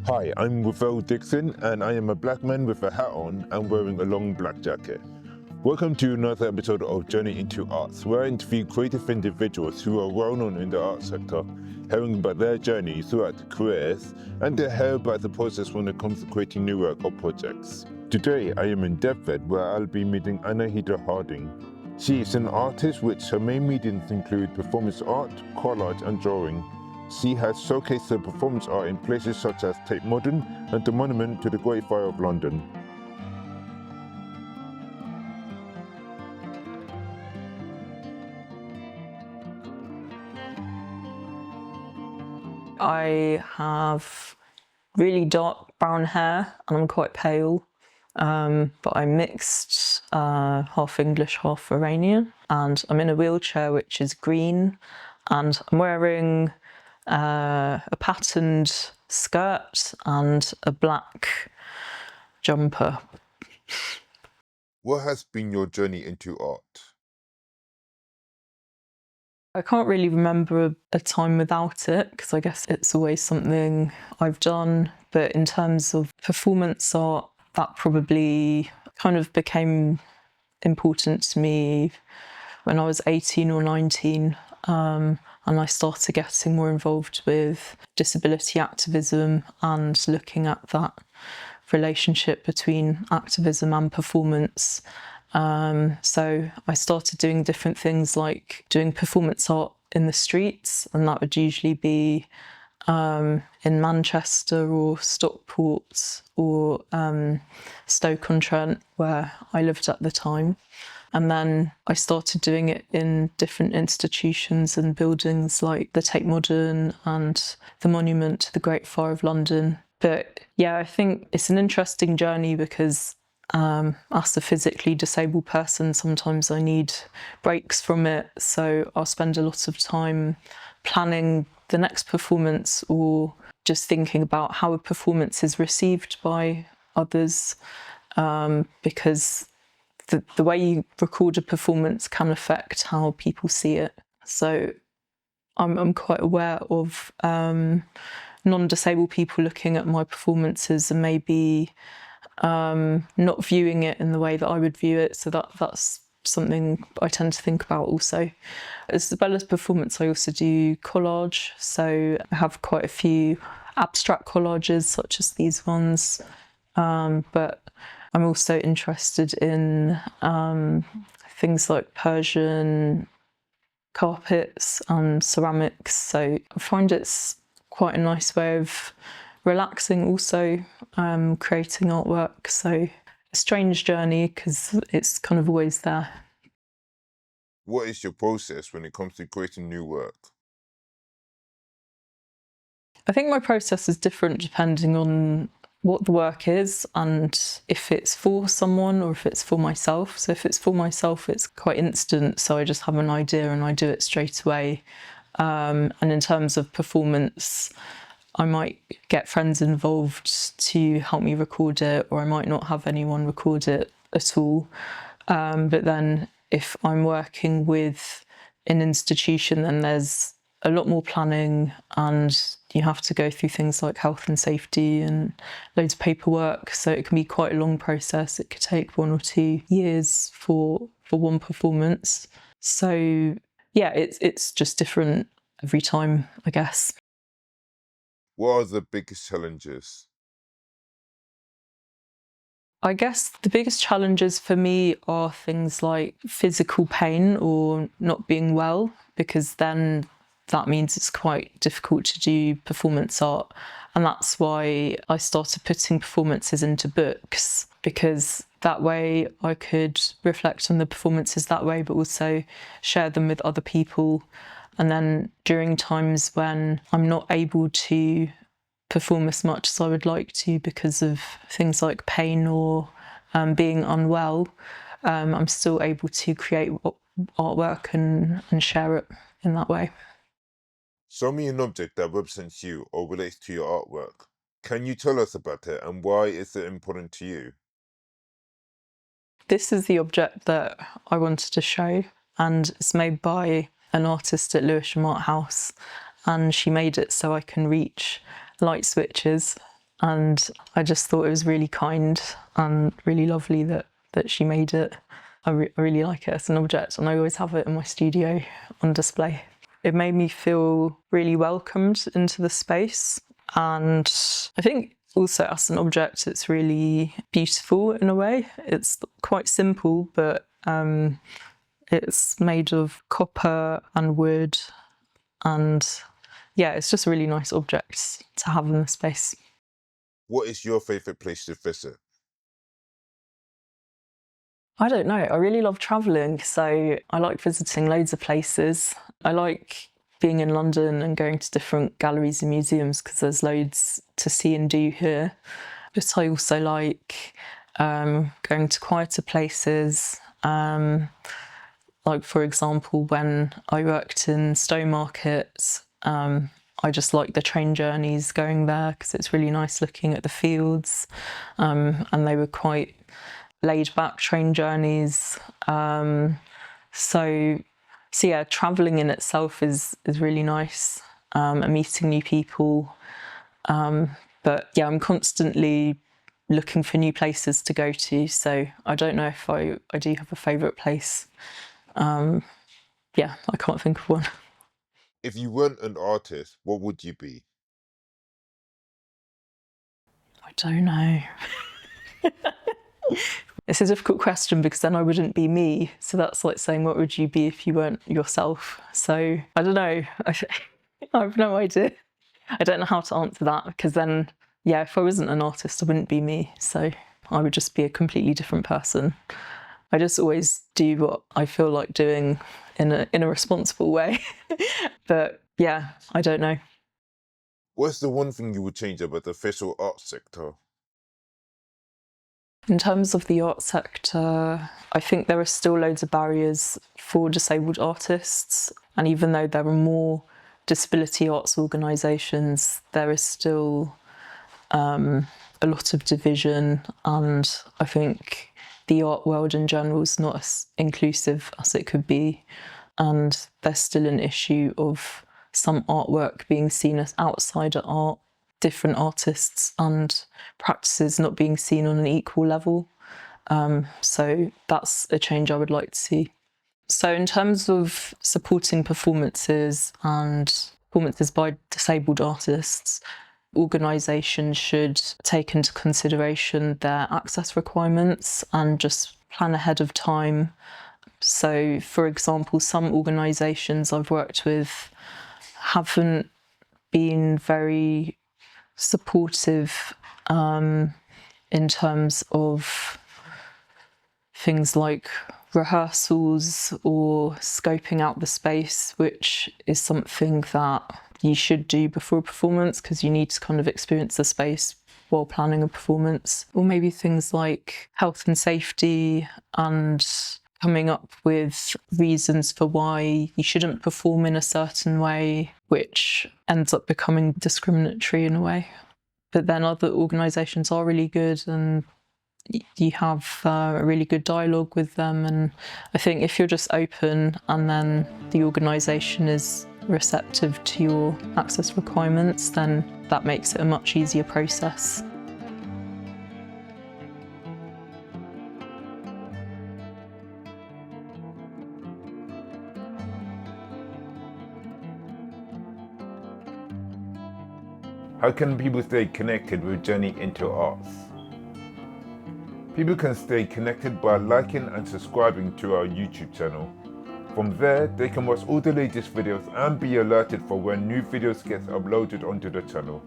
Hi, I'm Revell Dixon, and I am a black man with a hat on and wearing a long black jacket. Welcome to another episode of Journey into Arts, where I interview creative individuals who are well known in the arts sector, hearing about their journey throughout their careers, and to hear about the process when it comes to creating new work or projects. Today, I am in Deptford, where I'll be meeting Anahita Harding. She is an artist which her main mediums include performance art, collage, and drawing. She has showcased her performance art in places such as Tate Modern and the Monument to the Great Fire of London. I have really dark brown hair and I'm quite pale, but I'm mixed, half English, half Iranian, and I'm in a wheelchair which is green, and I'm wearing a patterned skirt and a black jumper. What has been your journey into art? I can't really remember a time without it, because I guess it's always something I've done. But in terms of performance art, that probably kind of became important to me when I was 18 or 19. And I started getting more involved with disability activism and looking at that relationship between activism and performance. So I started doing different things like doing performance art in the streets, and that would usually be in Manchester or Stockport or Stoke-on-Trent, where I lived at the time. And then I started doing it in different institutions and buildings like the Tate Modern and the Monument to the Great Fire of London. But yeah, I think it's an interesting journey because as a physically disabled person, sometimes I need breaks from it. So I'll spend a lot of time planning the next performance or just thinking about how a performance is received by others, because the way you record a performance can affect how people see it. So I'm quite aware of non-disabled people looking at my performances and maybe not viewing it in the way that I would view it. So that's something I tend to think about also. As well as performance, I also do collage. So I have quite a few abstract collages, such as these ones. But I'm also interested in things like Persian carpets and ceramics. So I find it's quite a nice way of relaxing also, creating artwork. So a strange journey because it's kind of always there. What is your process when it comes to creating new work? I think my process is different depending on what the work is and if it's for someone or if it's for myself. So if it's for myself, it's quite instant. So I just have an idea and I do it straight away. And in terms of performance, I might get friends involved to help me record it, or I might not have anyone record it at all. But then if I'm working with an institution, then there's a lot more planning and you have to go through things like health and safety and loads of paperwork. So it can be quite a long process. It could take 1 or 2 years for one performance. So yeah, it's just different every time, I guess. What are the biggest challenges? I guess the biggest challenges for me are things like physical pain or not being well, because then that means it's quite difficult to do performance art. And that's why I started putting performances into books, because that way I could reflect on the performances that way, but also share them with other people. And then during times when I'm not able to perform as much as I would like to because of things like pain or being unwell, I'm still able to create artwork and share it in that way. Show me an object that represents you or relates to your artwork. Can you tell us about it and why is it important to you? This is the object that I wanted to show, and it's made by an artist at Lewisham Art House, and she made it so I can reach light switches. And I just thought it was really kind and really lovely that she made it. I really like it as an object, and I always have it in my studio on display. It made me feel really welcomed into the space, and I think also as an object it's really beautiful in a way. It's quite simple, but it's made of copper and wood, and yeah, it's just a really nice object to have in the space. What is your favourite place to visit? I don't know. I really love travelling, so I like visiting loads of places. I like being in London and going to different galleries and museums because there's loads to see and do here. But I also like going to quieter places. Like, for example, when I worked in Stowmarket, I just like the train journeys going there because it's really nice looking at the fields, and they were quite laid-back train journeys. So yeah, travelling in itself is really nice, and meeting new people. But yeah, I'm constantly looking for new places to go to, so I don't know if I do have a favourite place. Yeah, I can't think of one. If you weren't an artist, what would you be? I don't know. It's a difficult question because then I wouldn't be me. So that's like saying, what would you be if you weren't yourself? So I don't know. I have no idea. I don't know how to answer that because then, yeah, if I wasn't an artist, I wouldn't be me. So I would just be a completely different person. I just always do what I feel like doing in a responsible way. But yeah, I don't know. What's the one thing you would change about the visual arts sector? In terms of the art sector, I think there are still loads of barriers for disabled artists. And even though there are more disability arts organisations, there is still a lot of division. And I think the art world in general is not as inclusive as it could be. And there's still an issue of some artwork being seen as outsider art, different artists and practices not being seen on an equal level. So that's a change I would like to see. So in terms of supporting performances and performances by disabled artists, organisations should take into consideration their access requirements and just plan ahead of time. So, for example, some organisations I've worked with haven't been very supportive in terms of things like rehearsals or scoping out the space, which is something that you should do before a performance because you need to kind of experience the space while planning a performance. Or maybe things like health and safety and coming up with reasons for why you shouldn't perform in a certain way, which ends up becoming discriminatory in a way. But then other organisations are really good and you have a really good dialogue with them. And I think if you're just open and then the organisation is receptive to your access requirements, then that makes it a much easier process. How can people stay connected with Journey into Arts? People can stay connected by liking and subscribing to our YouTube channel. From there, they can watch all the latest videos and be alerted for when new videos get uploaded onto the channel.